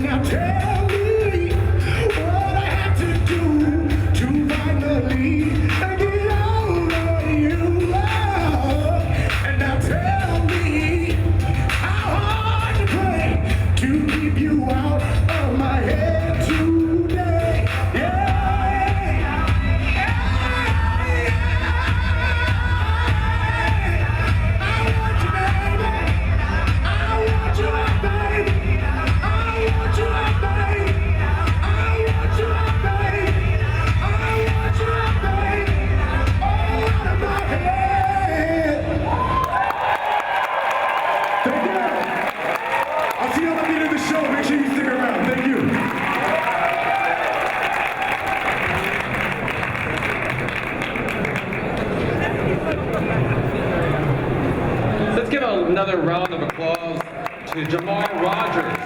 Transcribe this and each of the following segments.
now tell me what I have to do to finally get out of you. And now tell me how hard to pray to keep you out of my head today. Another round of applause to Jamar Rogers.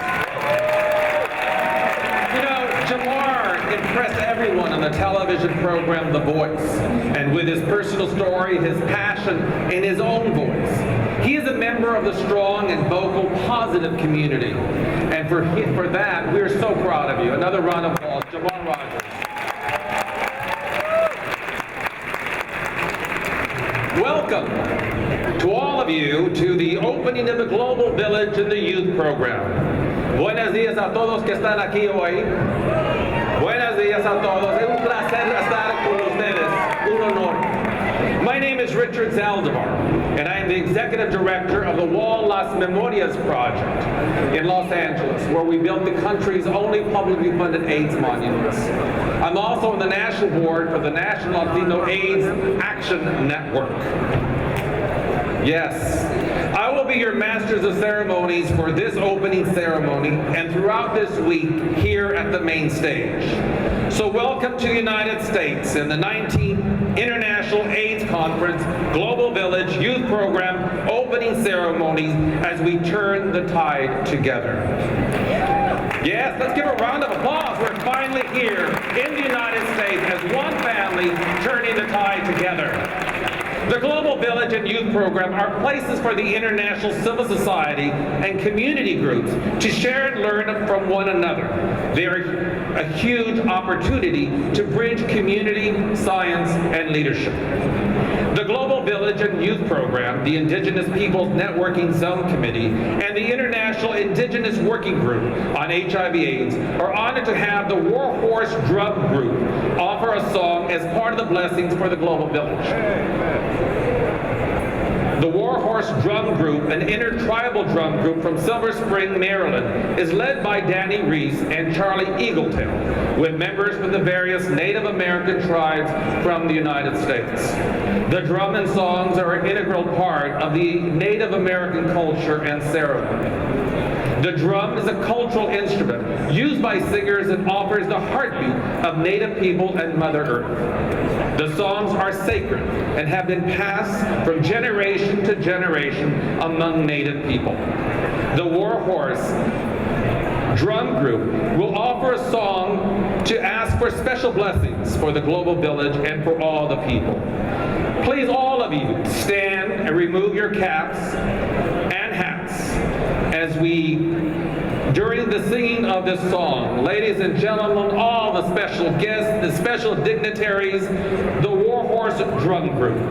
You know, Jamar impressed everyone on the television program The Voice, and with his personal story, his passion, and his own voice. He is a member of the strong and vocal positive community, and for that, we're so proud of you. Another round of applause, Jamar Rogers. Welcome to all of you to the opening of the Global Village in the Youth Program. Buenos días a todos que están aquí hoy. Buenos días a todos. Es un placer estar con ustedes. Un honor. My name is Richard Zaldivar, and I am the Executive Director of the Wall Las Memorias Project in Los Angeles, where we built the country's only publicly funded AIDS monuments. I'm also on the National Board for the National Latino AIDS Action Network. Yes, I will be your Masters of Ceremonies for this opening ceremony and throughout this week here at the main stage. So welcome to the United States and the 19th International AIDS Conference Global Village Youth Program opening ceremonies as we turn the tide together. Yes, let's give a round of applause. We're finally here in the United States as one family turning the tide together. The Global Village and Youth Program are places for the international civil society and community groups to share and learn from one another. They are a huge opportunity to bridge community, science, and leadership. The Global Village and Youth Program, the Indigenous Peoples Networking Zone Committee, and the International Indigenous Working Group on HIV/AIDS are honored to have the Warhorse Drum Group offer a song as part of the blessings for the Global Village. The Warhorse Drum Group, an intertribal drum group from Silver Spring, Maryland, is led by Danny Reese and Charlie Eagletail, with members from the various Native American tribes from the United States. The drum and songs are an integral part of the Native American culture and ceremony. The drum is a cultural instrument used by singers and offers the heartbeat of Native people and Mother Earth. The songs are sacred and have been passed from generation to generation among Native people. The Warhorse Drum Group will offer a song to ask for special blessings for the Global Village and for all the people. Please, all of you, stand and remove your caps and hats as we, during the singing of this song, ladies and gentlemen, all the special guests, the special dignitaries, the Warhorse Drum Group.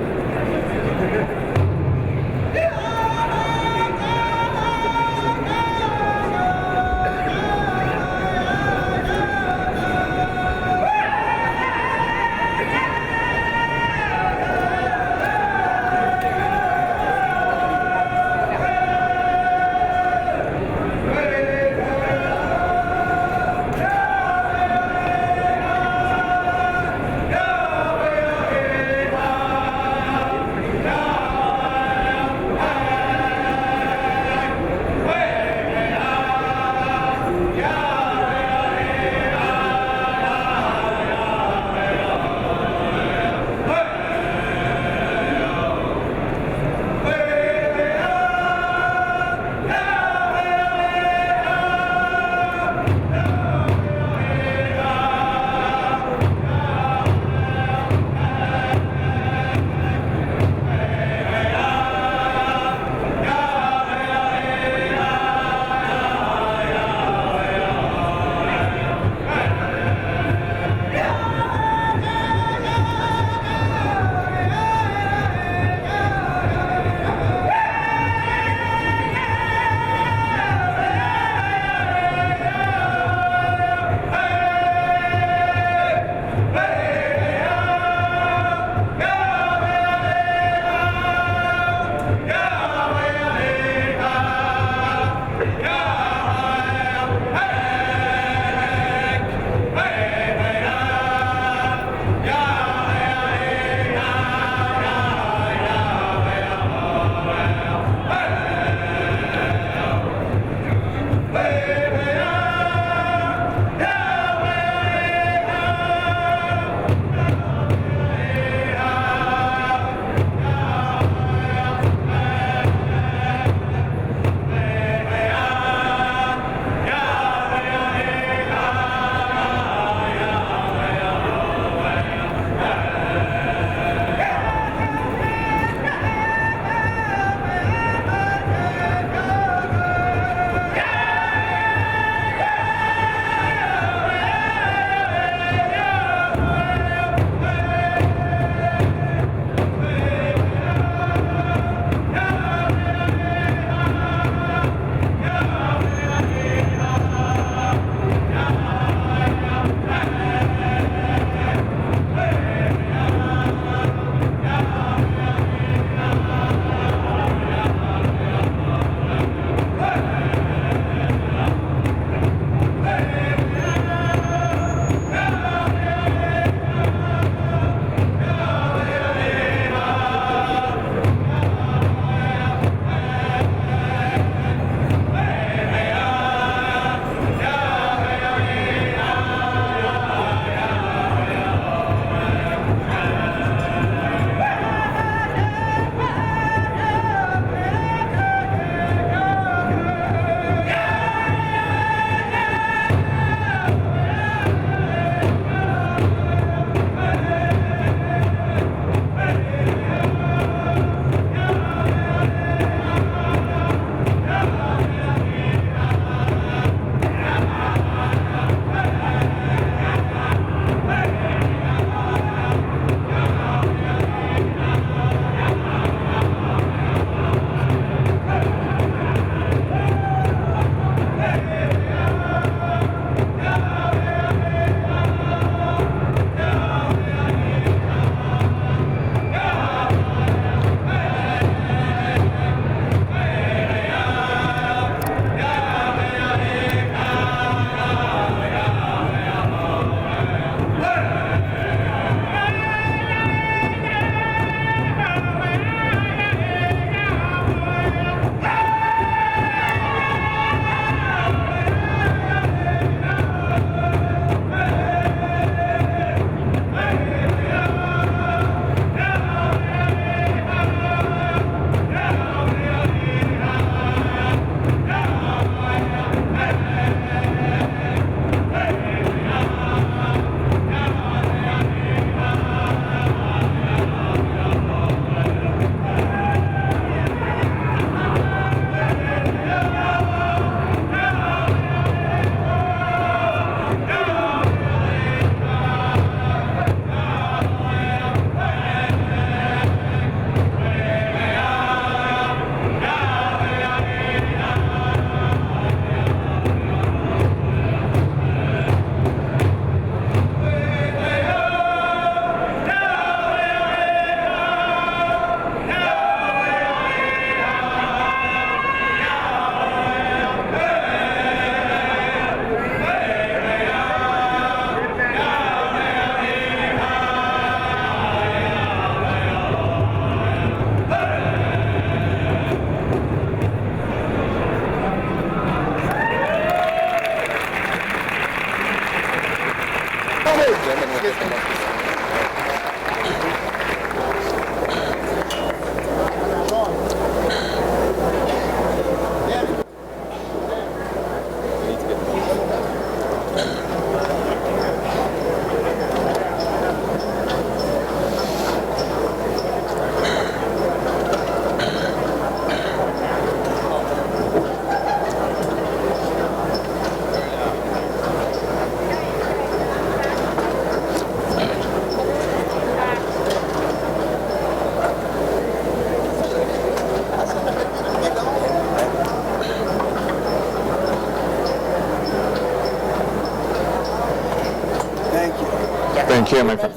Thank you, my friend.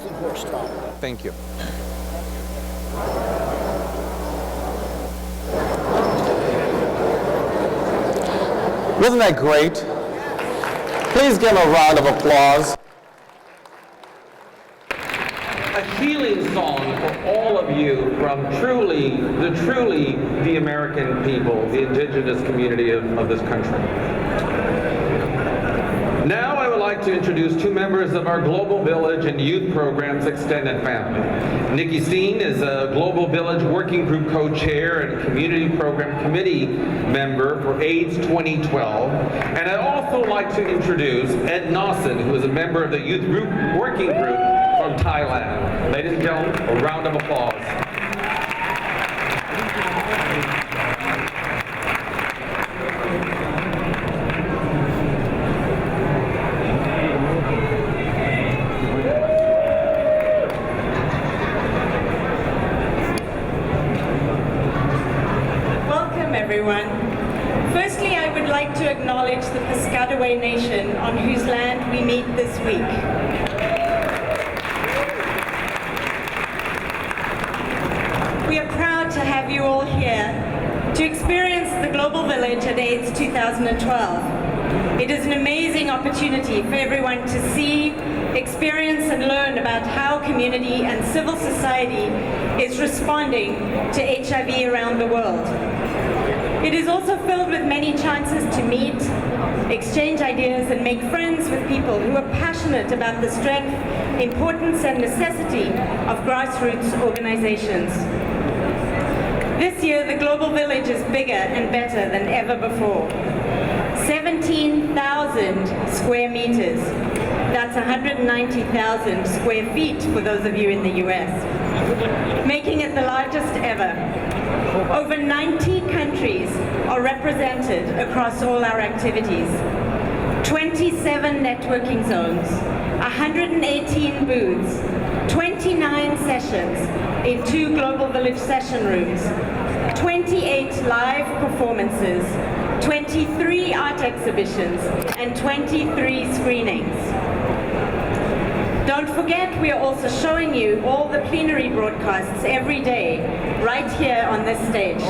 Thank you. Wasn't that great? Please give a round of applause. A healing song for all of you from truly the American people, the indigenous community of this country. Now I would like to introduce two members of our Global Village and Youth Programs Extended Family. Nikki Steen is a Global Village Working Group Co-Chair and Community Program Committee member for AIDS 2012. And I'd also like to introduce Ed Nawson, who is a member of the Youth Group Working Group from Thailand. Ladies and gentlemen, a round of applause. Everyone. Firstly, I would like to acknowledge the Piscataway Nation on whose land we meet this week. We are proud to have you all here to experience the Global Village at AIDS 2012. It is an amazing opportunity for everyone to see, experience and learn about how community and civil society is responding to HIV around the world. It is also filled with many chances to meet, exchange ideas and make friends with people who are passionate about the strength, importance and necessity of grassroots organizations. This year, the Global Village is bigger and better than ever before. 17,000 square meters. That's 190,000 square feet for those of you in the US, making it the largest ever. Over 90 countries are represented across all our activities. 27 networking zones, 118 booths, 29 sessions in 2 Global Village session rooms, 28 live performances, 23 art exhibitions, and 23 screenings. Don't forget, we are also showing you all the plenary broadcasts every day, right here on this stage.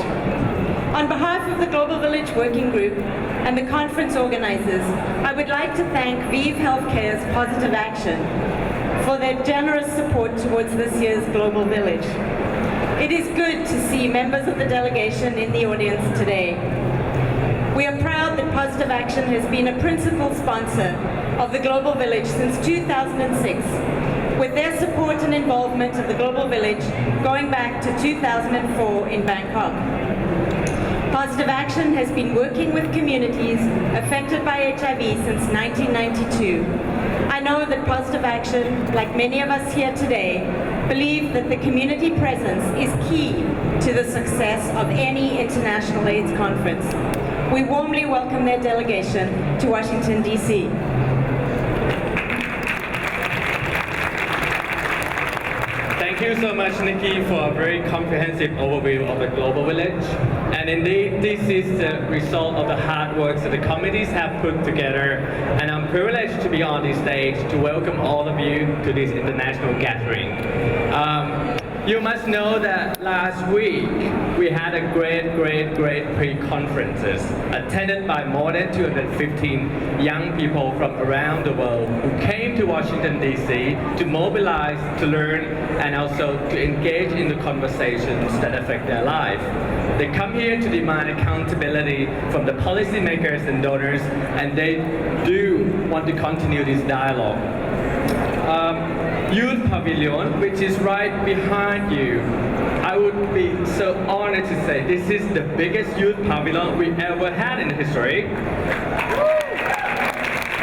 On behalf of the Global Village Working Group and the conference organizers, I would like to thank Vive Healthcare's Positive Action for their generous support towards this year's Global Village. It is good to see members of the delegation in the audience today. We are proud that Positive Action has been a principal sponsor of the Global Village since 2006, with their support and involvement of the Global Village going back to 2004 in Bangkok. Positive Action has been working with communities affected by HIV since 1992. I know that Positive Action, like many of us here today, believe that the community presence is key to the success of any international AIDS conference. We warmly welcome their delegation to Washington, D.C. Thank you so much, Nikki, for a very comprehensive overview of the Global Village. And indeed, this is the result of the hard work that the committees have put together. And I'm privileged to be on this stage to welcome all of you to this international gathering. You must know that last week we had a great pre-conferences attended by more than 215 young people from around the world who came to Washington, D.C. to mobilize, to learn, and also to engage in the conversations that affect their life. They come here to demand accountability from the policymakers and donors, and they do want to continue this dialogue. youth pavilion, which is right behind you. I would be so honored to say this is the biggest youth pavilion we ever had in history,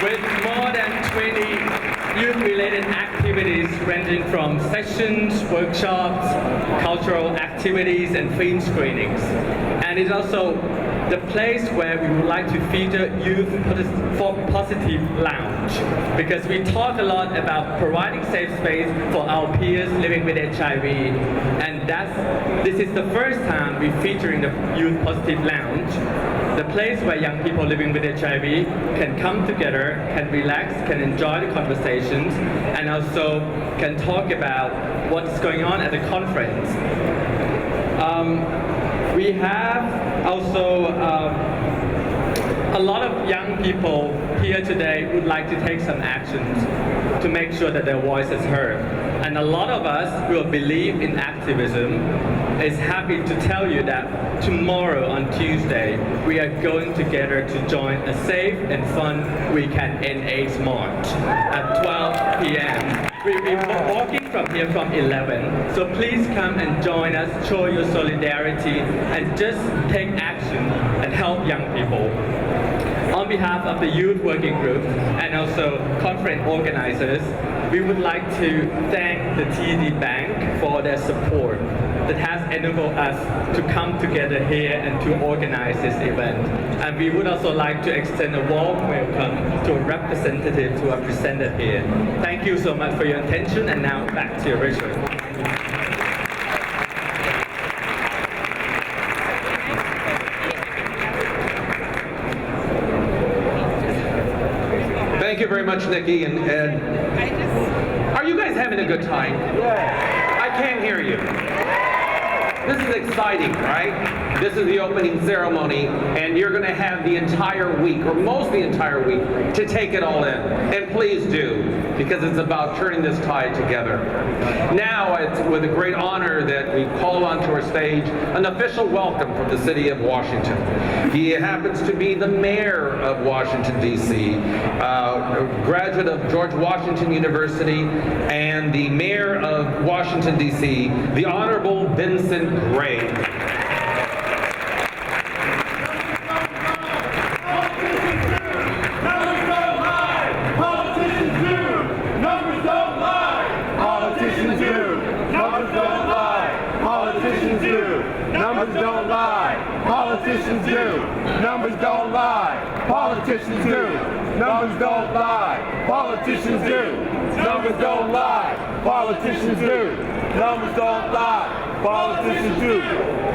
with more than 20 youth-related activities ranging from sessions, workshops, cultural activities, and film screenings. And it's also the place where we would like to feature Youth for Positive Lounge, because we talk a lot about providing safe space for our peers living with HIV, and this is the first time we're featuring the Youth Positive Lounge, the place where young people living with HIV can come together, can relax, can enjoy the conversations, and also can talk about what's going on at the conference. We have also a lot of young people here today would like to take some actions to make sure that their voice is heard. And a lot of us who believe in activism is happy to tell you that tomorrow on Tuesday, we are going together to join a safe and fun weekend in AIDS March at 12 p.m. We'll be walking from here from 11. So please come and join us, show your solidarity, and just take action and help young people. On behalf of the Youth Working Group and also conference organizers, we would like to thank the TD Bank for their support that has enabled us to come together here and to organize this event. And we would also like to extend a warm welcome to a representative who are presented here. Thank you so much for your attention, and now back to you, Richard. Thank you very much, Nikki. And are you guys having a good time? Yeah. I can't hear you. This is exciting, right? This is the opening ceremony, and you're going to have the entire week, or most of the entire week, to take it all in. And please do, because it's about turning this tide together. Now, it's with a great honor that we call onto our stage an official welcome from the city of Washington. He happens to be the mayor of Washington, D.C., a graduate of George Washington University, and the mayor of Washington, D.C., the Honorable Vincent Gray. Numbers don't lie. Politicians do. Numbers don't lie. Politicians do. Numbers don't lie. Politicians do. Numbers don't lie. Politicians do. Numbers don't lie. Politicians do.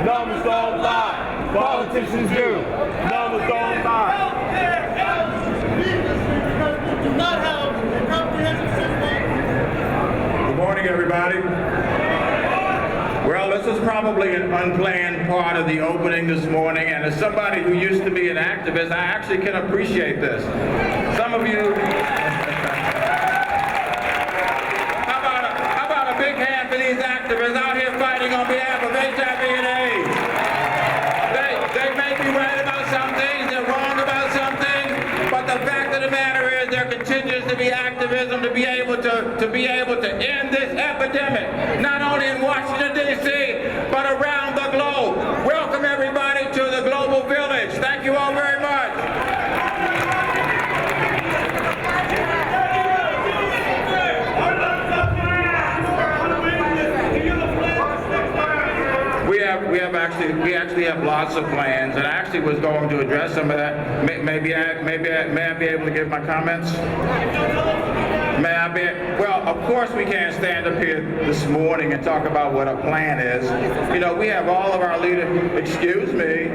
Numbers don't lie. Politicians do. Numbers don't lie. Do not have a comprehensive system. Good morning, everybody. Well, this is probably an unplanned part of the opening this morning, and as somebody who used to be an activist, I actually can appreciate this. Some of you, how about a big hand for these activists out here fighting on behalf of HIV and AIDS? They may be right about some things, they're wrong about some things, but the fact of the matter is there continues to be activism to be able to end this epidemic, not only in Washington, D.C., but around the globe. Welcome everybody to the global village. Thank you all very much. We actually have lots of plans, and I actually was going to address some of that. May I be able to give my comments? May I be? Well, of course we can't stand up here this morning and talk about what a plan is. You know, we have all of our excuse me.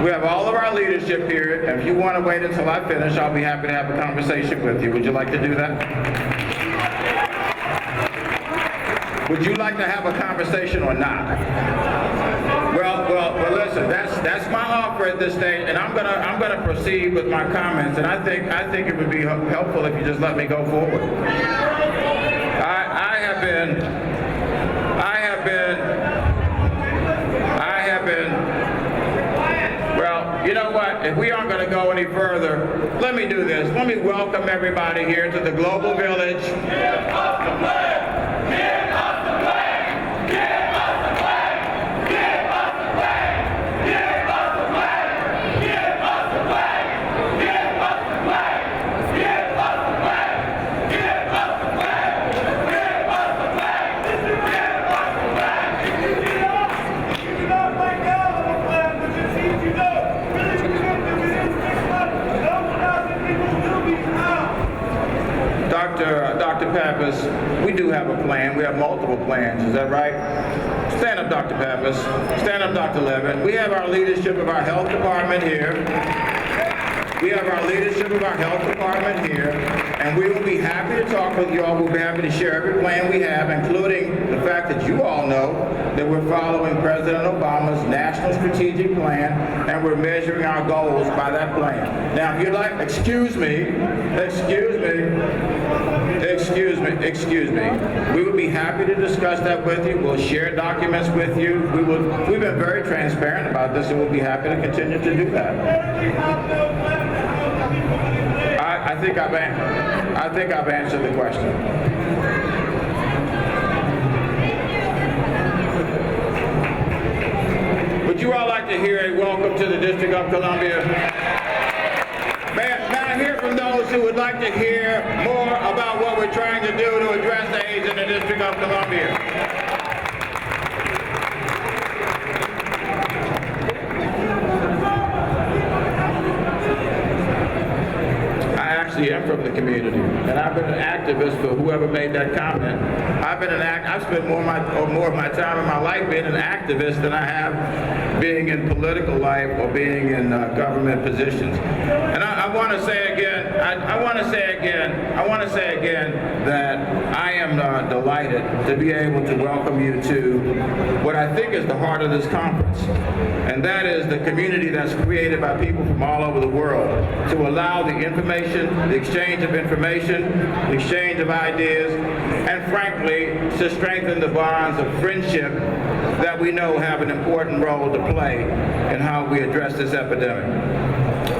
We have all of our leadership here, and if you want to wait until I finish, I'll be happy to have a conversation with you. Would you like to do that? Would you like to have a conversation or not? Well, listen. That's my offer at this stage, and I'm gonna proceed with my comments. And I think it would be helpful if you just let me go forward. I have been. Well, you know what? if we aren't going to go any further, let me do this. Let me welcome everybody here to the Global Village. Give us the flag! Give us the flag! Give us the flag! Give us the flag! Give us the flag! Give us the flag! Give us the flag! Give us the flag! Give us the flag! Give us the flag! Give us the flag! You do not like now the flag, but you see, you know, really, you know, that within 6 months, those 1,000 people will be out. Dr. Pappas, we do have a plan. We have multiple plans. Is that right? Stand up, Dr. Pappas. Stand up, Dr. Levin. We have our leadership of our health department here. We have our leadership of our health department here, and we will be happy to talk with you all. We'll be happy to share every plan we have, including the fact that you all know that we're following President Obama's National Strategic Plan, and we're measuring our goals by that plan. Now, if you'd like, excuse me, we would be happy to discuss that with you. We'll share documents with you. We've been very transparent about this, and we'll be happy to continue to do that. I think I've answered the question. Would you all like to hear a welcome to the District of Columbia? May I hear from those who would like to hear more about what we're trying to do to address AIDS in the District of Columbia? I am from the community, and I've been an activist for whoever made that comment. I've spent more of my time in my life being an activist than I have being in political life or being in government positions. And I want to say again, that I am delighted to be able to welcome you to what I think is the heart of this conference, and that is the community that's created by people from all over the world to allow the information, the exchange of information, the exchange of ideas, and frankly, to strengthen the bonds of friendship that we know have an important role to play in how we address this epidemic.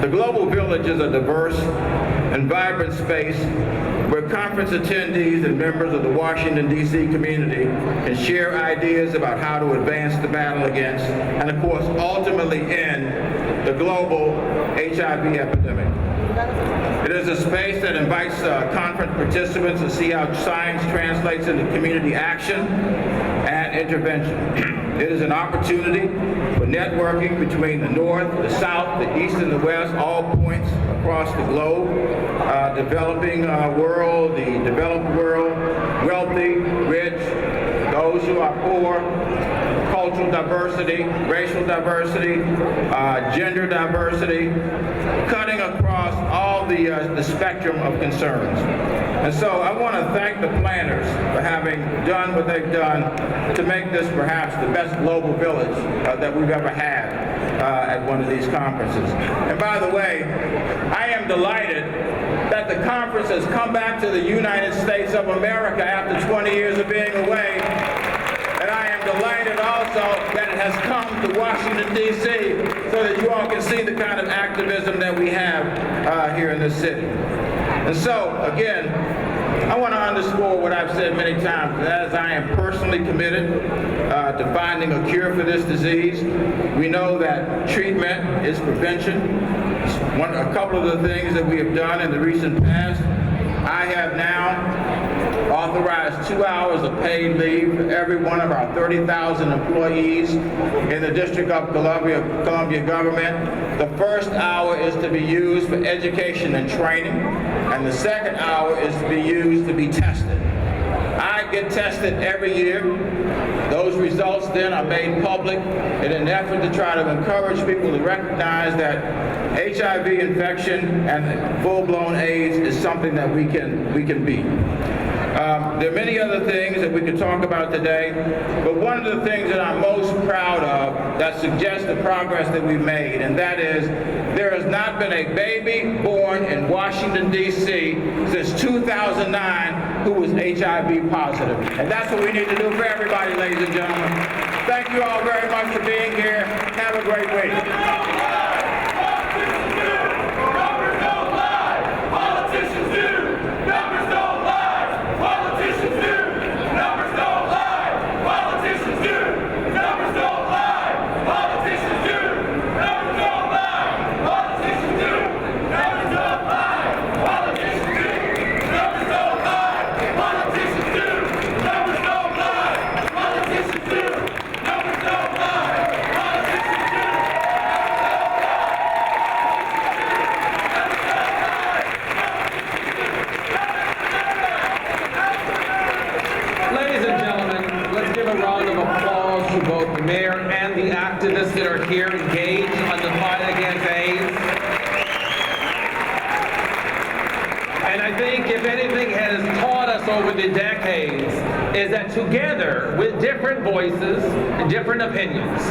The Global Village is a diverse and vibrant space where conference attendees and members of the Washington, D.C. community can share ideas about how to advance the battle against, and of course, ultimately end the global HIV epidemic. It is a space that invites conference participants to see how science translates into community action and intervention. It is an opportunity for networking between the North, the South, the East, and the West, all points across the globe, developing world, the developed world, wealthy, rich, those who are poor, cultural diversity, racial diversity, gender diversity, cutting across all the spectrum of concerns. And so I want to thank the planners for having done what they've done to make this perhaps the best global village that we've ever had at one of these conferences. And by the way, I am delighted that the conference has come back to the United States of America after 20 years of being away. And I am delighted also that it has come to Washington, D.C., so that you all can see the kind of activism that we have here in this city. And so, again, I want to underscore what I've said many times, that is I am personally committed to finding a cure for this disease. We know that treatment is prevention. A couple of the things that we have done in the recent past, I have now authorized 2 hours of paid leave for every one of our 30,000 employees in the District of Columbia government. The first hour is to be used for education and training, and the second hour is to be used to be tested. I get tested every year. Those results then are made public in an effort to try to encourage people to recognize that HIV infection and full-blown AIDS is something that we can beat. There are many other things that we could talk about today, but one of the things that I'm most proud of that suggests the progress that we've made, and that is there has not been a baby born in Washington, D.C. since 2009 who was HIV positive. And that's what we need to do for everybody, ladies and gentlemen. Thank you all very much for being here. Have a great week. I think if anything has taught us over the decades is that together with different voices and different opinions,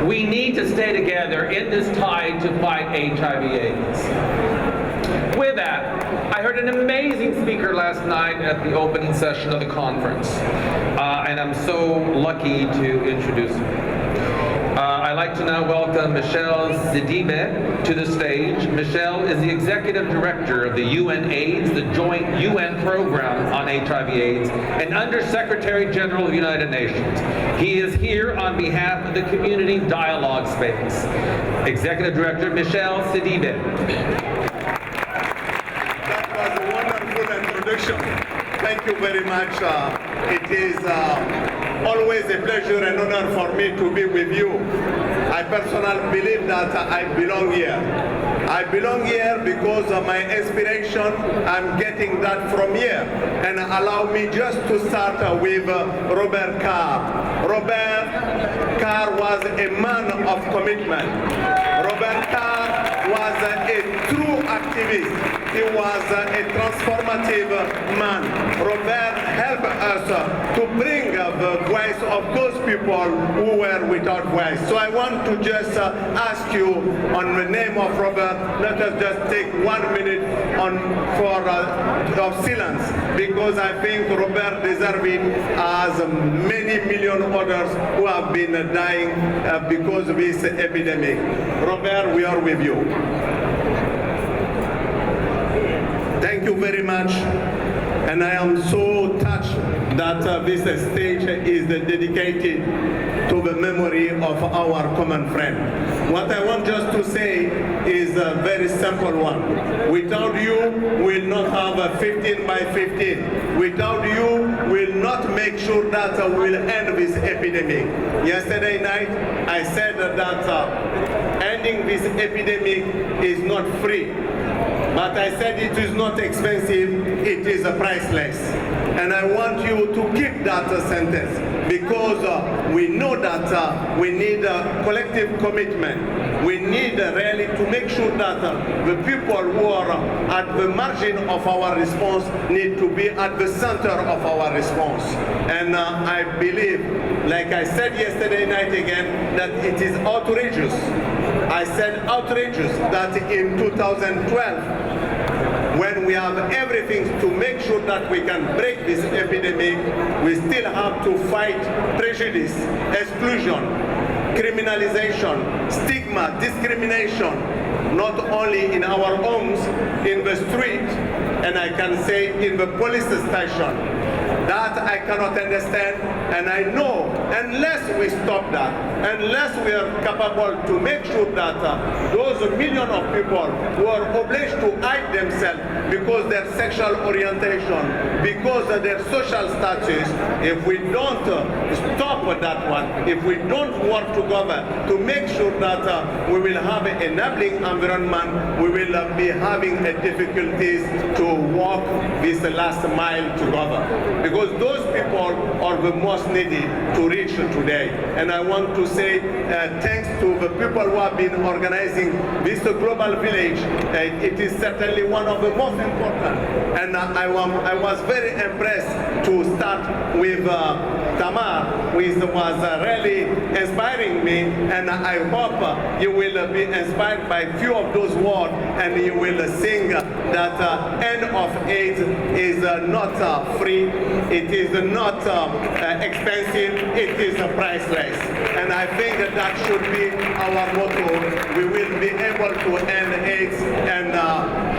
we need to stay together in this tide to fight HIV/AIDS. With that, I heard an amazing speaker last night at the opening session of the conference, and I'm so lucky to introduce him. I'd like to now welcome Michelle Sidibe to the stage. Michelle is the Executive Director of the UN AIDS, the joint UN program on HIV/AIDS, and Under-Secretary General of the United Nations. He is here on behalf of the Community Dialogue Space. Executive Director Michelle Sidibe. That was a wonderful introduction. Thank you very much. It is always a pleasure and honor for me to be with you. I personally believe that I belong here. I belong here because of my inspiration. I'm getting that from here. And allow me just to start with Robert Carr. Robert Carr was a man of commitment. Robert Carr was a true activist. He was a transformative man. Robert helped us to bring the voice of those people who were without voice. So I want to just ask you, on the name of Robert, let us just take 1 minute of silence, because I think Robert deserves it, as many million others who have been dying because of this epidemic. Robert, we are with you. Thank you very much, and I am so touched that this stage is dedicated to the memory of our common friend. What I want just to say is a very simple one. Without you, we'll not have a 15 by 15. Without you, we'll not make sure that we'll end this epidemic. Yesterday night, I said that ending this epidemic is not free. But I said it is not expensive, it is priceless. And I want you to keep that sentence, because we know that we need collective commitment. We need really to make sure that the people who are at the margin of our response need to be at the center of our response. And I believe, like I said yesterday night again, that it is outrageous. I said outrageous that in 2012, when we have everything to make sure that we can break this epidemic, we still have to fight prejudice, exclusion, criminalization, stigma, discrimination, not only in our homes, in the street, and I can say in the police station. That I cannot understand, and I know unless we stop that, unless we are capable to make sure that those millions of people who are obliged to hide themselves because their sexual orientation, because of their social status, if we don't stop that one, if we don't work together to make sure that we will have an enabling environment, we will be having difficulties to walk this last mile together. Because those people are the most needed to reach today. And I want to say thanks to the people who have been organizing this global village. It is certainly one of the most important. And I was very impressed to start with Tamar, which was really inspiring me. And I hope you will be inspired by a few of those words, and you will sing that end of AIDS is not free. It is not expensive, it is priceless. And I think that should be our motto. We will be able to end AIDS, and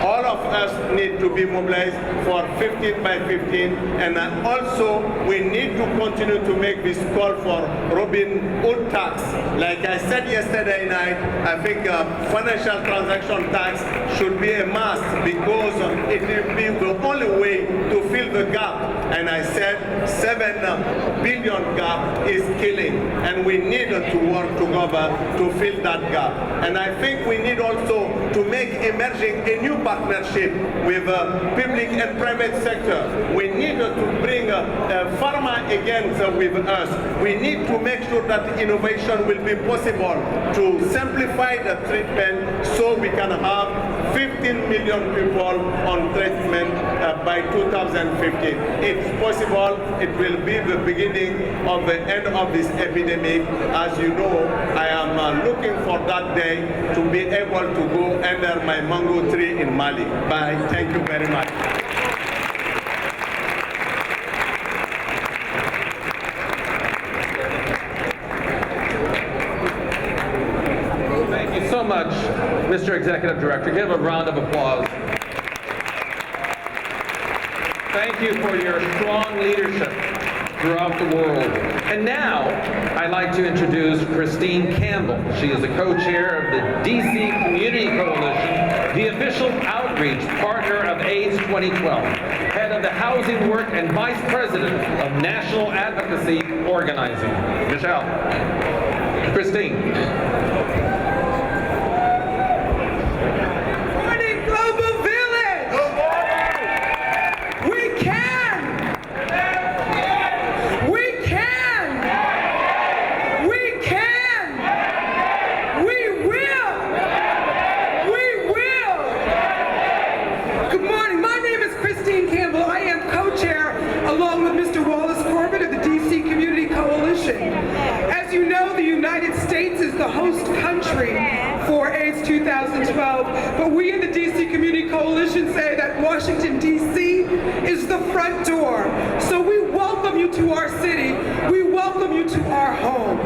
all of us need to be mobilized for 15 by 15. And also, we need to continue to make this call for Robin Hood tax. Like I said yesterday night, I think financial transaction tax should be a must, because it will be the only way to fill the gap And I said 7 billion gap is killing, and we need to work together to fill that gap. And I think we need also to make emerging a new partnership with public and private sector. We need to bring pharma again with us. We need to make sure that innovation will be possible to simplify the treatment so we can have 15 million people on treatment by 2015. It's possible. It will be the beginning of the end of this epidemic. As you know, I am looking for that day to be able to go under my mango tree in Mali. Bye. Thank you very much. Thank you so much, Mr. Executive Director. Give a round of applause. Thank you for your strong leadership throughout the world. And now, I'd like to introduce Christine Campbell. She is the co-chair of the DC Community Coalition, the official outreach partner of AIDS 2012, head of the Housing Work and vice president of National Advocacy Organizing. Michelle. Christine. As you know, the United States is the host country for AIDS 2012, but we in the DC Community Coalition say that Washington, D.C. is the front door. So we welcome you to our city. We welcome you to our home.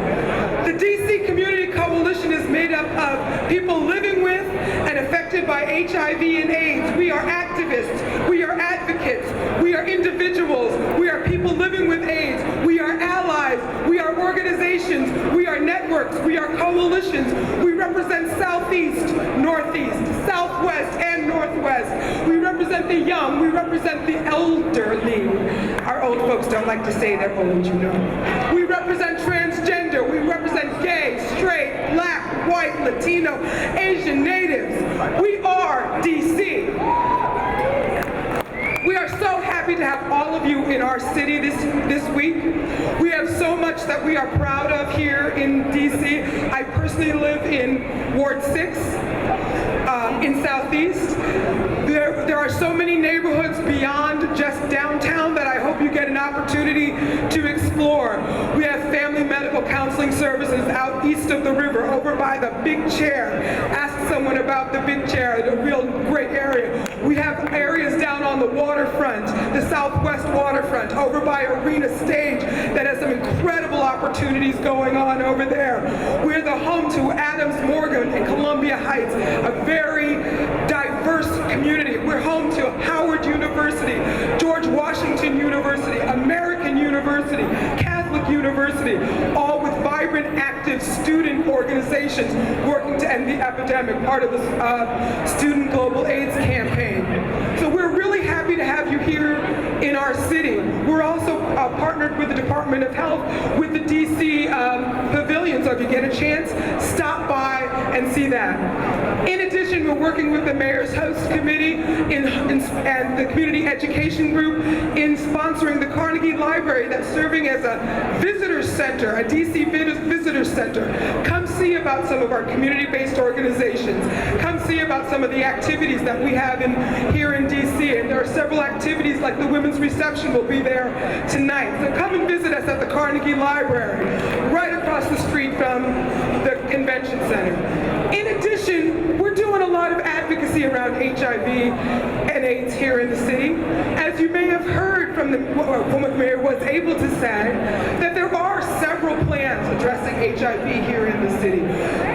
The DC Community Coalition is made up of people living with and affected by HIV and AIDS. We are activists. We are advocates. We are individuals. We are people living with AIDS. We are allies. We are organizations. We are networks. We are coalitions. We represent Southeast, Northeast, Southwest, and Northwest. We represent the young. We represent the elderly. Our old folks don't like to say they're old, you know. We represent transgender. We represent gay, straight, black, white, Latino, Asian, natives. We are DC. We are so happy to have all of you in our city this week. We have so much that we are proud of here in DC. I personally live in Ward 6 in Southeast. There are so many neighborhoods beyond just downtown that I hope you get an opportunity to explore. We have family medical counseling services out east of the river, over by the Big Chair. Ask someone about the Big Chair, the real great area. We have areas down on the waterfront, the Southwest waterfront, over by Arena Stage that has some incredible opportunities going on over there. We're the home to Adams Morgan and Columbia Heights, a very diverse community. We're home to Howard University, George Washington University, American University, Catholic University, all with vibrant, active student organizations working to end the epidemic, part of the Student Global AIDS Campaign. So we're really happy to have you here in our city. We're also partnered with the Department of Health with the DC Pavilion, so if you get a chance, stop by and see that. In addition, we're working with the Mayor's Host Committee and the Community Education Group in sponsoring the Carnegie Library that's serving as a visitor center, a DC visitor center. Come see about some of our community-based organizations. Come see about some of the activities that we have here in DC. And there are several activities like the Women's Reception will be there tonight. So come and visit us at the Carnegie Library, right across the street from the Convention Center. In addition, we're doing a lot of advocacy around HIV and AIDS here in the city. As you may have heard from what the mayor was able to say, that there are several plans addressing HIV here in the city.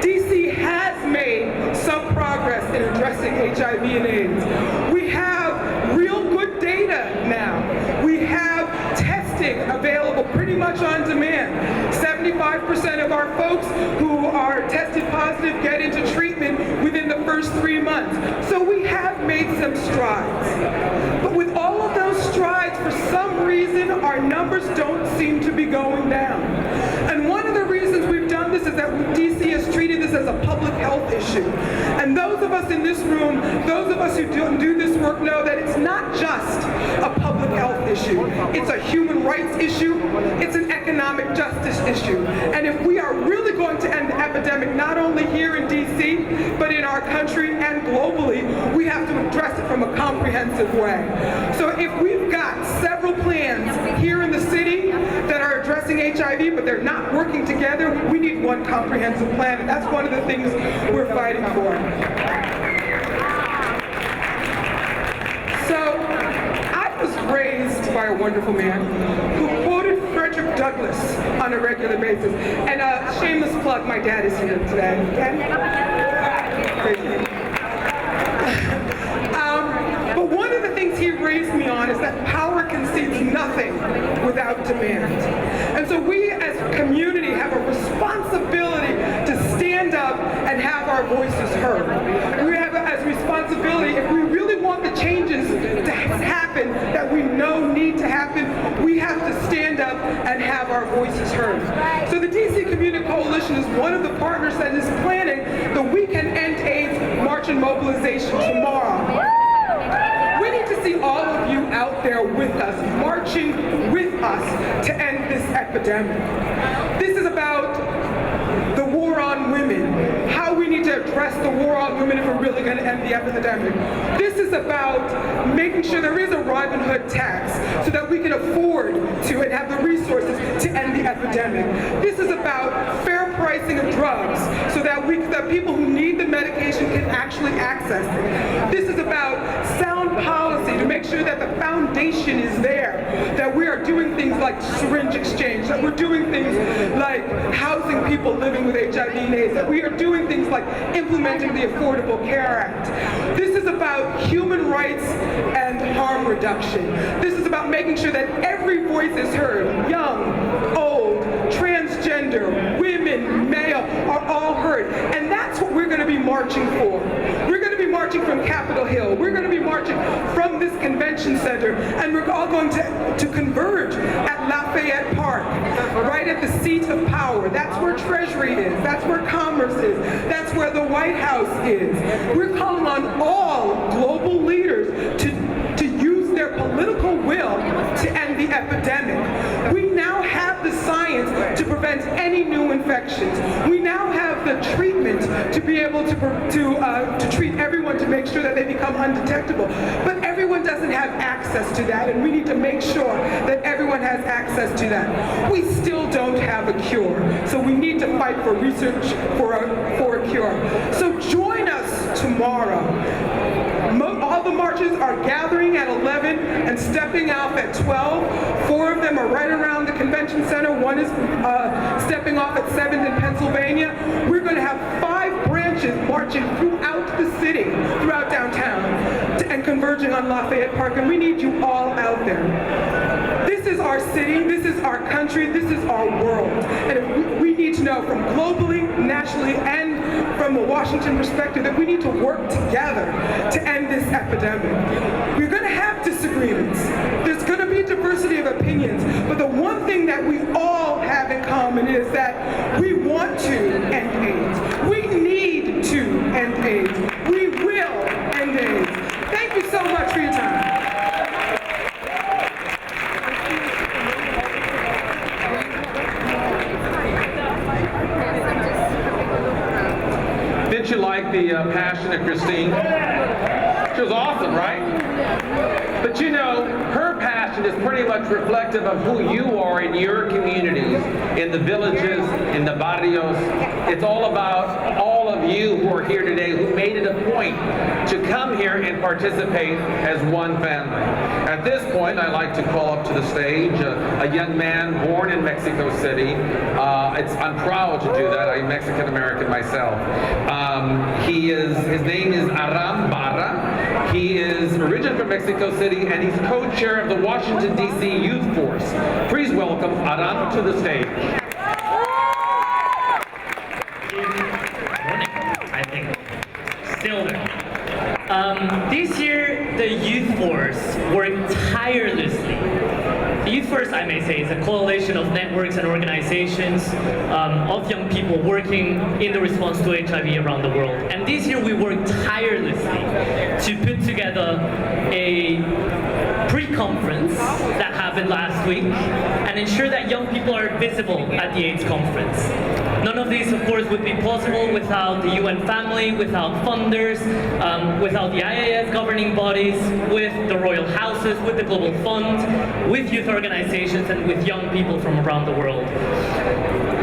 DC has made some progress in addressing HIV and AIDS. We have real good data now. We have testing available pretty much on demand. 75% of our folks who are tested positive get into treatment within the first 3 months. So we have made some strides. But with all of those strides, for some reason, seem to be going down. And one of the reasons we've done this is that DC has treated this as a public health issue. And those of us in this room, those of us who do this work know that it's not just a public health issue. It's a human rights issue. It's an economic justice issue. And if we are really going to end the epidemic, not only here in DC, but in our country and globally, we have to address it from a comprehensive way. So if we've got several plans here in the city that are addressing HIV, but they're not working together, we need one comprehensive plan, and that's one of the things we're fighting for. So, I was raised by a wonderful man who quoted Frederick Douglass on a regular basis. And shameless plug, my dad is here today. But one of the things he raised me on is that power concedes nothing without demand. And so we as a community have a responsibility to stand up and have our voices heard. We have as a responsibility, if we really want the changes to happen that we know need to happen, we have to stand up and have our voices heard. So the DC Community Coalition is one of the partners that is planning the We Can End AIDS March and Mobilization tomorrow. We need to see all of you out there with us, marching with us to end this epidemic. This is about the war on women, how we need to address the war on women if we're really going to end the epidemic. This is about making sure there is a Robin Hood tax so that we can afford to and have the resources to end the epidemic. This is about fair pricing of drugs so that people who need the medication can actually access it. This is about sound policy to make sure that the foundation is there, that we are doing things like syringe exchange, that we're doing things like housing people living with HIV and AIDS, that we are doing things like implementing the Affordable Care Act. This is about human rights and harm reduction. This is about making sure that every voice is heard. Young, old, transgender, women, male are all heard. And that's what we're going to be marching for. We're going to be marching from Capitol Hill. We're going to be marching from this convention center. And we're all going to converge at Lafayette Park, right at the seat of power. That's where Treasury is. That's where Commerce is. That's where the White House is. We're calling on all global leaders to use their political will to end the epidemic. We now have the science to prevent any new infections. We now have the treatment to be able to treat everyone to make sure that they become undetectable. But everyone doesn't have access to that, and we need to make sure that everyone has access to that. We still don't have a cure, so we need to fight for research for a cure. So join us tomorrow. All the marches are gathering at 11 and stepping off at 12. 4 of them are right around the convention center. One is stepping off at 7th in Pennsylvania. We're going to have 5 branches marching throughout the city, throughout downtown, and converging on Lafayette Park. And we need you all out there. This is our city, this is our country, this is our world. And we need to know from globally, nationally, and from a Washington perspective that we need to work together to end this epidemic. We're going to have disagreements. There's going to be diversity of opinions. But the one thing that we all have in common is that we want to end AIDS. We need to end AIDS. We will end AIDS. Thank you so much for your time. Didn't you like the passion of Christine? She was awesome, right? But you know, her passion is pretty much reflective of who you are in your communities, in the villages, in the barrios. It's all about all of you who are here today who made it a point to come here and participate as one family. At this point, I'd like to call up to the stage a young man born in Mexico City. I'm proud to do that. I'm Mexican-American myself. His name is Aram Barra. He is originally from Mexico City, and he's co-chair of the Washington, D.C. Youth Force. Please welcome Aram to the stage. I think still there. This year, the Youth Force worked tirelessly. The Youth Youth First, I may say, is a coalition of networks and organizations of young people working in the response to HIV around the world. And this year we worked tirelessly to put together a pre-conference that happened last week and ensure that young people are visible at the AIDS conference. None of this, of course, would be possible without the UN family, without funders, without the IAS governing bodies, with the royal houses, with the Global Fund, with youth organizations, and with young people from around the world.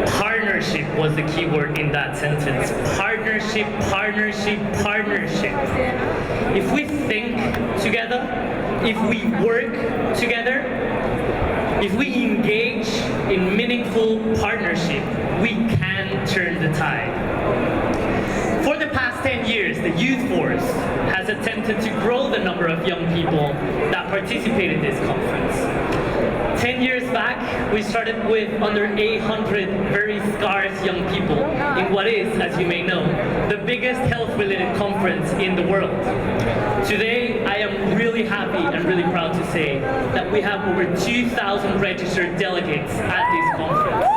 Partnership was the key word in that sentence. Partnership, partnership, partnership. If we think together, if we work together, if we engage in meaningful partnership, we can turn the tide. For the past 10 years, the Youth Force has attempted to grow the number of young people that participate in this conference. 10 years back, we started with under 800 very scarce young people in what is, as you may know, the biggest health-related conference in the world. Today, I am really happy and really proud to say that we have over 2,000 registered delegates at this conference.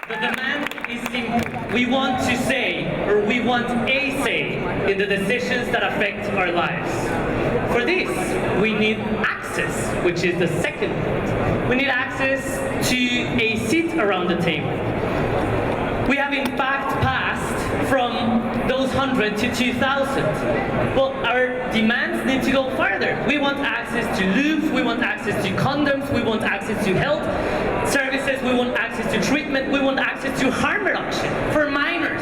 The demand is simple. We want to say, or we want a say, in the decisions that affect our lives. For this, we need access, which is the second point. We need access to a seat around the table. We have in fact passed from those 100 to 2,000. But our demands need to go further. We want access to lubes, we want access to condoms, we want access to health services, we want access to treatment, we want access to harm reduction for minors.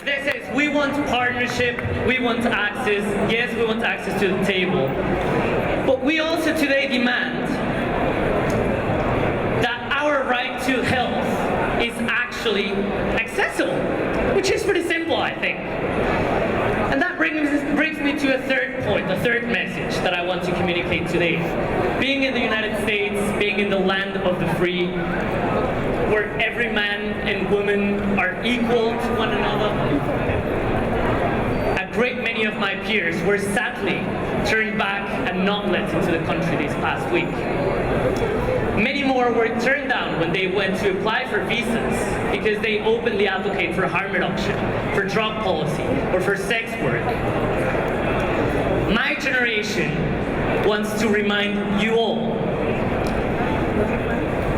This is, we want partnership, we want access, yes, we want access to the table. But we also today demand that our right to health is actually accessible, which is pretty simple, I think. And that brings me to a third point, a third message that I want to communicate today. Being in the United States, being in the land of the free, where every man and woman are equal to one another, a great many of my peers were sadly turned back and not let into the country this past week. Many more were turned down when they went to apply for visas because they openly advocate for harm reduction, for drug policy, or for sex work. My generation wants to remind you all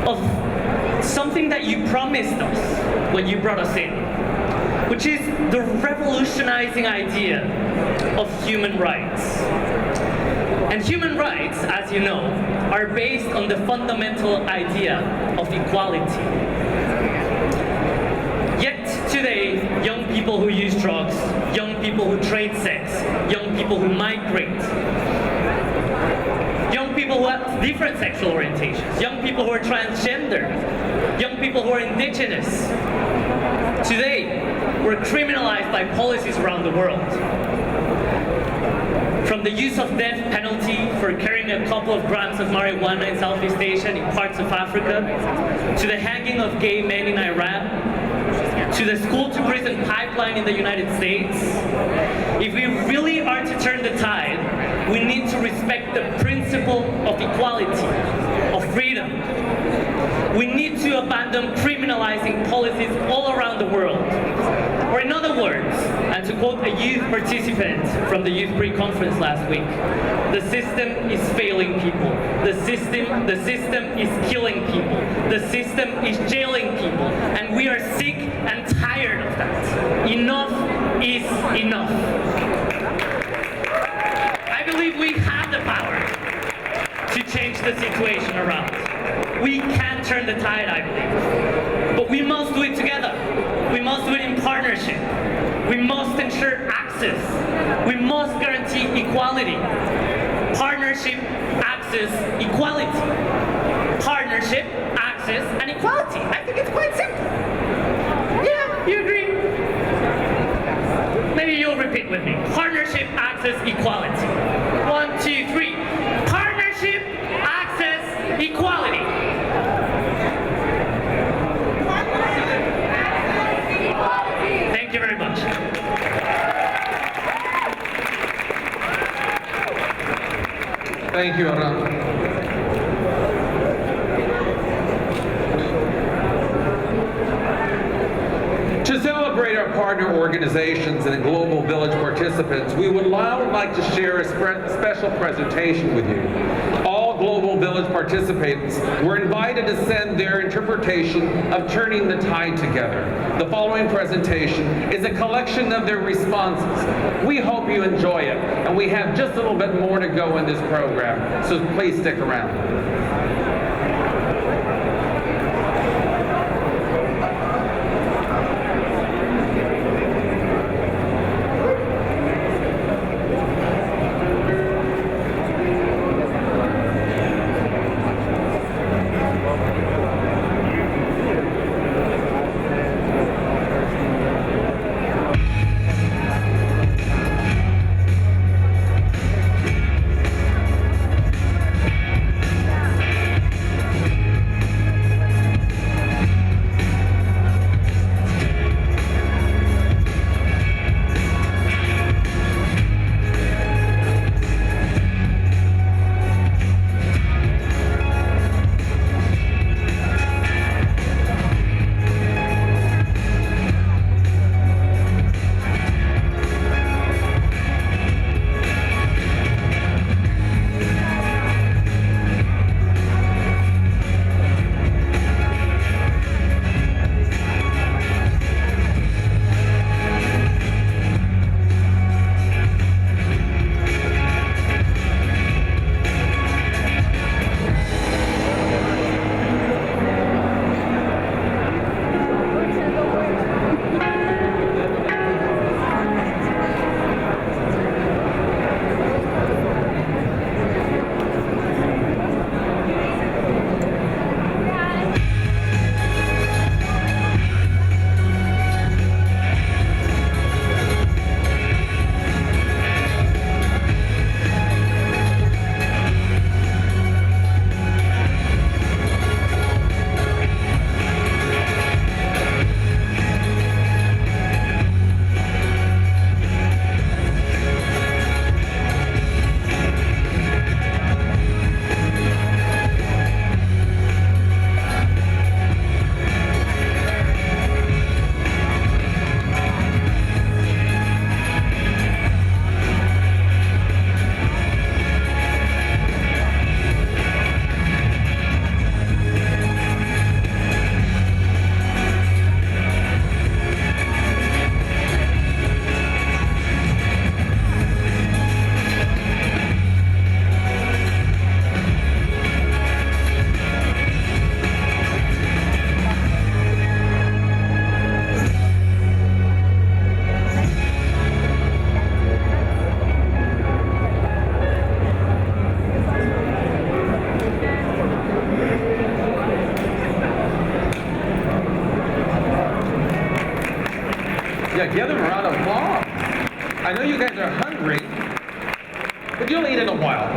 of something that you promised us when you brought us in, which is the revolutionizing idea of human rights. And human rights, as you know, are based on the fundamental idea of equality. Yet today, young people who use drugs, young people who trade sex, young people who migrate, young people who have different sexual orientations, young people who are transgender, young people who are indigenous, today, we're criminalized by policies around the world. From the use of death penalty for carrying a couple of grams of marijuana in Southeast Asia and in parts of Africa, to the hanging of gay men in Iran, to the school-to-prison pipeline in the United States. If we really are to turn the tide, we need to respect the principle of equality, of freedom. We need to abandon criminalizing policies all around the world. Or in other words, and to quote a youth participant from the Youth Pre-Conference last week, the system is failing people. The system is killing people. The system is jailing people. And we are sick and tired of that. Enough is enough. I believe we have the power to change the situation around. We can turn the tide, I believe. But we must do it together. We must do it in partnership. We must ensure access. We must guarantee equality. Partnership, access, equality. Partnership, access, and equality. I think it's quite simple. Yeah, you agree? Maybe you'll repeat with me. Partnership, access, equality. 1, 2, 3. Partnership, access, equality. Thank you, Aram. To celebrate our partner organizations and Global Village participants, we would now like to share a special presentation with you. All Global Village participants were invited to send their interpretation of Turning the Tide Together. The following presentation is a collection of their responses. We hope you enjoy it, and we have just a little bit more to go in this program, so please stick around. Yeah, give them a round of applause. I know you guys are hungry, but you'll eat in a while.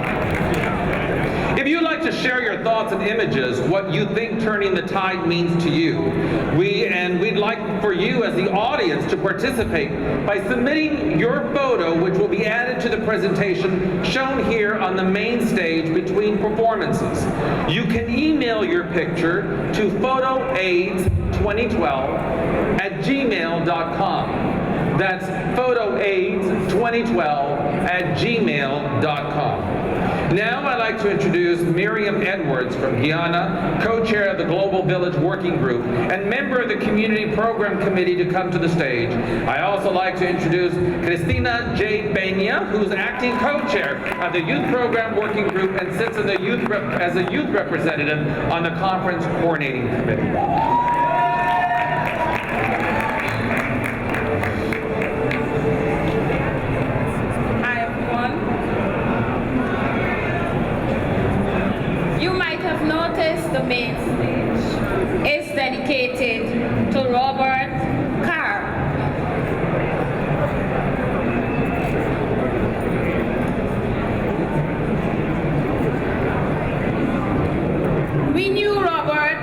If you'd like to share your thoughts and images, what you think Turning the Tide means to you, we'd like for you as the audience to participate by submitting your photo, which will be added to the presentation shown here on the main stage between performances. You can email your picture to photoaids2012@gmail.com. That's photoaids2012@gmail.com. Now I'd like to introduce Miriam Edwards from Guyana, co-chair of the Global Village Working Group and member of the Community Program Committee, to come to the stage. I also like to introduce Cristina J. Peña, who's acting co-chair of the Youth Program Working Group and sits as a youth representative on the Conference Coordinating Committee. The main stage is dedicated to Robert Carr. We knew Robert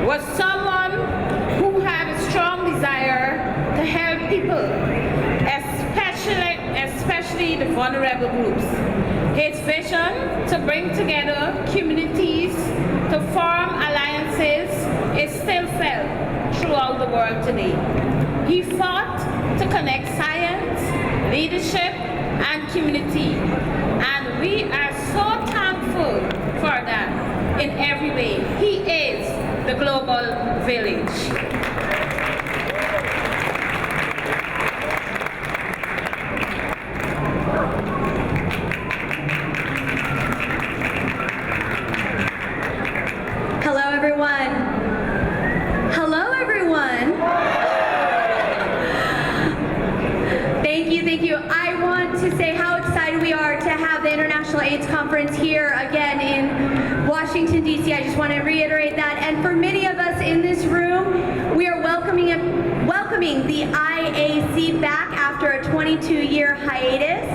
was someone who had a strong desire to help people, especially the vulnerable groups. His vision to bring together communities to form alliances is still felt throughout the world today. He fought to connect science, leadership, and community. And we are so thankful for that in every way. He is the global village. Hello, everyone. Hello, everyone. Thank you. I want to say how excited we are to have the International AIDS Conference here again in Washington, D.C. I just want to reiterate that. And for many of us in this room, we are welcoming the IAC back after a 22-year hiatus.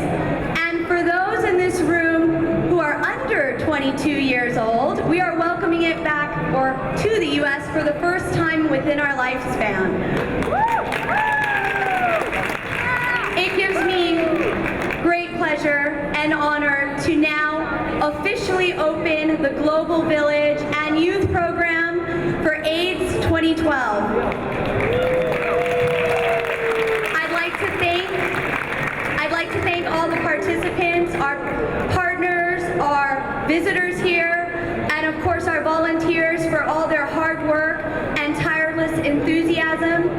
And for those in this room who are under 22 years old, we are welcoming it back or to the U.S. for the first time within our lifespan. It gives me great pleasure and honor to now officially open the Global Village and Youth Program for AIDS 2012. I'd like to thank all the participants, our partners, our visitors here, and of course our volunteers for all their hard work and tireless enthusiasm.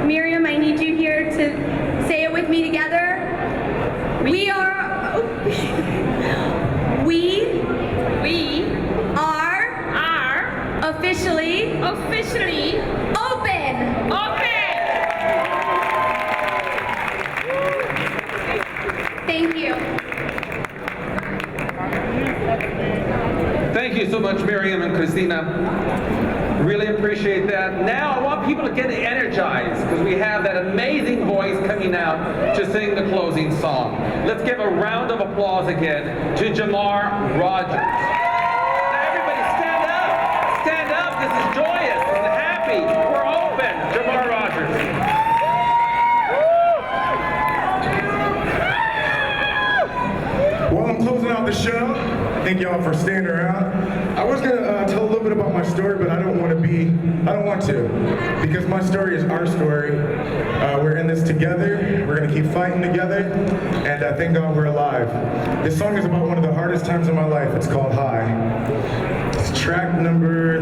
Miriam, I need you here to say it with me together. We are officially open. Thank you. Thank you so much, Miriam and Christina. Really appreciate that. Now I want people to get energized because we have that amazing voice coming out to sing the closing song. Let's give a round of applause again to Jamar Rogers. Now everybody stand up. Stand up. This is joyous and happy. We're open. Jamar Rogers. Well, I'm closing out the show. Thank y'all for staying around. I was gonna tell a little bit about my story, but I don't want to, because my story is our story. We're in this together. We're gonna keep fighting together, and thank God we're alive. This song is about one of the hardest times in my life. It's called High. It's track number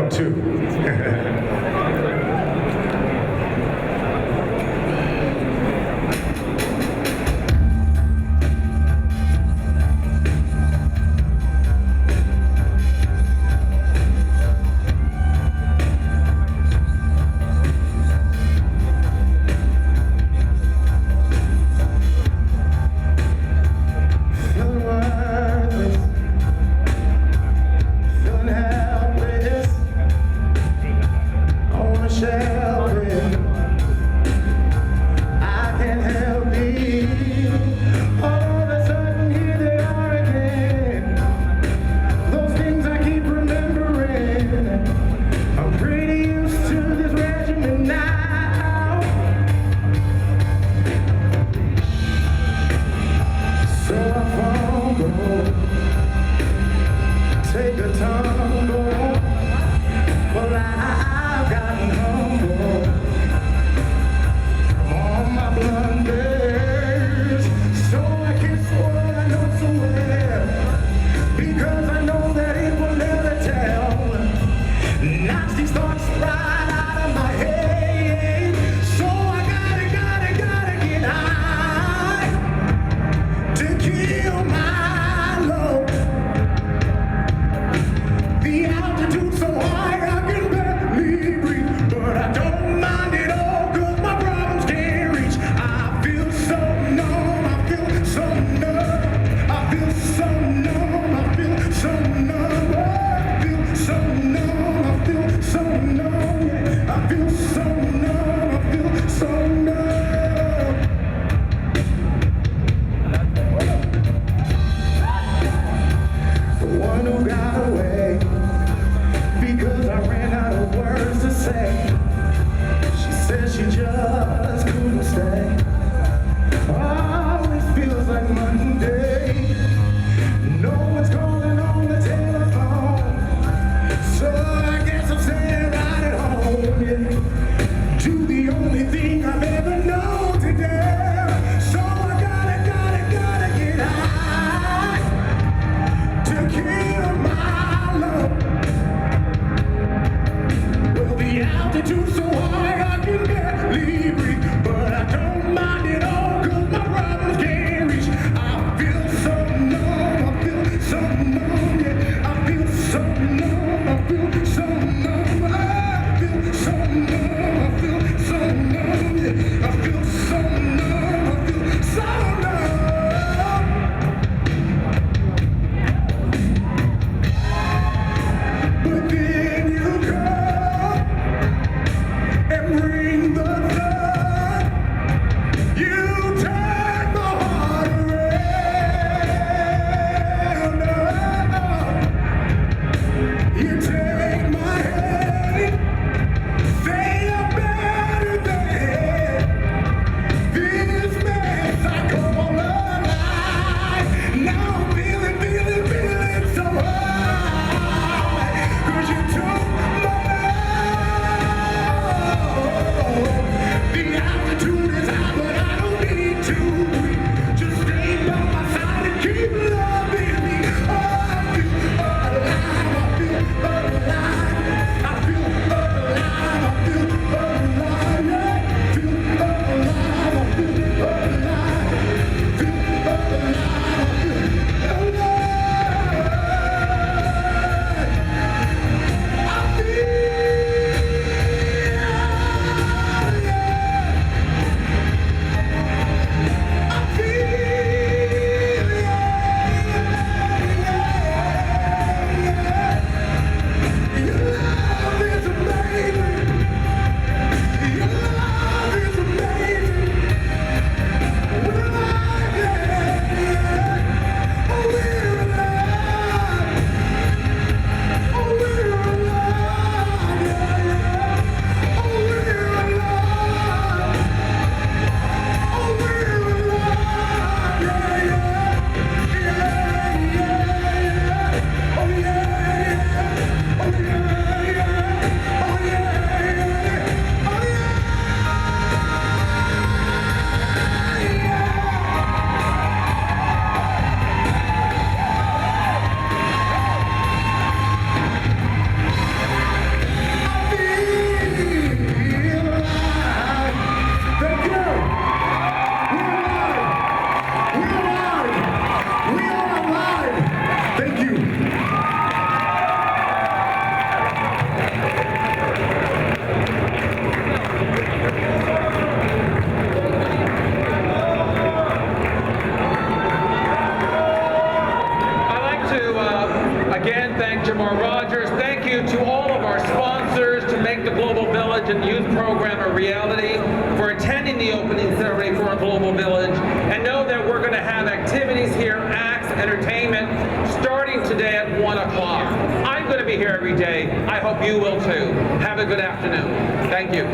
2. Take a tumble, well I've gotten humble from all my blunders, so I kiss what I know so well, because I know that it will never tell. Knocks these thoughts right out of my head, so I gotta get high to kill my load. The altitude so high I can barely breathe, but I don't mind it all 'cause my problems can't reach. I feel so numb, I feel so numb, I feel so numb, I feel so numb, I feel so numb, I feel so numb, yeah. do the only thing I've ever known today. So I gotta get high to kill my love. Well, the altitude's so high I can barely breathe, but I don't mind it all 'cause my problems can't reach. I feel so numb, I feel so numb, yeah. I feel so numb, I feel so numb, I feel so numb, I feel so numb, yeah. I feel so numb, I feel so numb. But then you come and ring the drum. You turn my heart around. You take my hand, say I'm better than this mess I call alive. Now I'm feeling so high, 'cause you took my love. The altitude is high, but I don't need to breathe. Just stay by my side and keep loving me. Oh, I feel alive, I feel alive, I feel alive, I feel alive, yeah. Feel alive, I feel alive, feel alive, I feel alive. Thank you. I'd like to again thank Jamar Rogers. Thank you to all of our sponsors to make the Global Village and Youth Program a reality, for attending the opening ceremony for our Global Village. And know that we're going to have activities here, acts, entertainment, starting today at 1 o'clock. I'm going to be here every day. I hope you will too. Have a good afternoon. Thank you.